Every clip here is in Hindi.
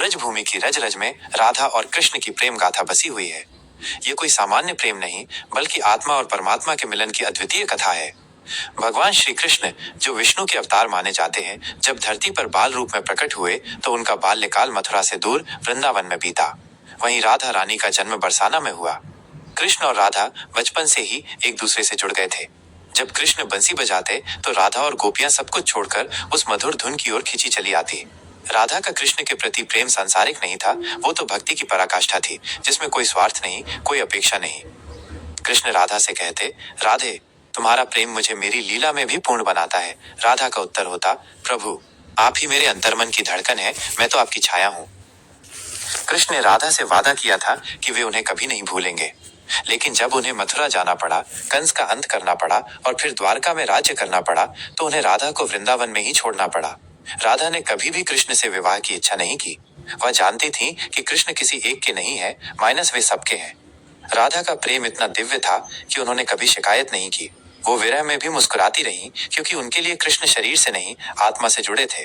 ब्रजभूमि की रज रज में राधा और कृष्ण की प्रेम गाथा बसी हुई है। ये कोई सामान्य प्रेम नहीं, बल्कि आत्मा और परमात्मा के मिलन की अद्वितीय कथा है। भगवान श्री कृष्ण, जो विष्णु के अवतार माने जाते हैं, जब धरती पर बाल रूप में प्रकट हुए तो उनका बाल्यकाल मथुरा से दूर वृंदावन में बीता। वहीं राधा रानी का जन्म बरसाना में हुआ। कृष्ण और राधा बचपन से ही एक दूसरे से जुड़ गए थे। जब कृष्ण बंसी बजाते तो राधा और गोपियां सब कुछ छोड़कर उस मधुर धुन की ओर खींची चली आती। राधा का कृष्ण के प्रति प्रेम सांसारिक नहीं था, वो तो भक्ति की पराकाष्ठा थी, जिसमें कोई स्वार्थ नहीं, कोई अपेक्षा नहीं। कृष्ण राधा से कहते, राधे, तुम्हारा प्रेम मुझे मेरी लीला में भी पूर्ण बनाता है। राधा का उत्तर होता, प्रभु, आप ही मेरे अंतर्मन की धड़कन है, मैं तो आपकी छाया हूँ। कृष्ण ने राधा से वादा किया था कि वे उन्हें कभी नहीं भूलेंगे, लेकिन जब उन्हें मथुरा जाना पड़ा, कंस का अंत करना पड़ा और फिर द्वारका में राज्य करना पड़ा, तो उन्हें राधा को वृंदावन में ही छोड़ना पड़ा। राधा ने कभी भी कृष्ण से विवाह की इच्छा नहीं की। वह जानती थी कि कृष्ण किसी एक के नहीं है, माइनस वे सबके हैं। राधा का प्रेम इतना दिव्य था कि उन्होंने कभी शिकायत नहीं की। वो विरह में भी मुस्कुराती रहीं, क्योंकि उनके लिए कृष्ण शरीर से नहीं, आत्मा से जुड़े थे।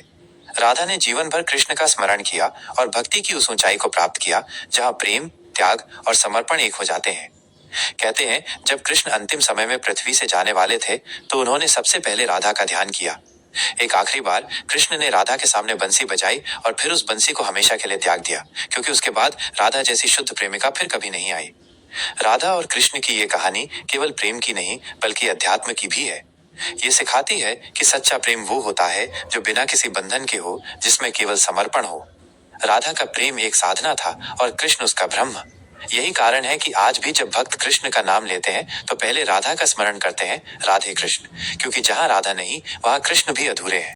राधा ने जीवन भर कृष्ण का स्मरण किया और भक्ति की उस ऊंचाई को प्राप्त किया जहां प्रेम, त्याग और समर्पण एक हो जाते हैं। कहते हैं, जब कृष्ण अंतिम समय में पृथ्वी से जाने वाले थे तो उन्होंने सबसे पहले राधा का ध्यान किया। एक आखिरी बार कृष्ण ने राधा के सामने बंसी बजाई और फिर उस बंसी को हमेशा के लिए त्याग दिया, क्योंकि उसके बाद राधा जैसी शुद्ध प्रेमिका फिर कभी नहीं आई। राधा और कृष्ण की ये कहानी केवल प्रेम की नहीं, बल्कि अध्यात्म की भी है। ये सिखाती है कि सच्चा प्रेम वो होता है जो बिना किसी बंधन के हो, जिसमें केवल समर्पण हो। राधा का प्रेम एक साधना था और कृष्ण उसका ब्रह्म। यही कारण है कि आज भी जब भक्त कृष्ण का नाम लेते हैं तो पहले राधा का स्मरण करते हैं, राधे कृष्ण, क्योंकि जहां राधा नहीं, वहां कृष्ण भी अधूरे हैं।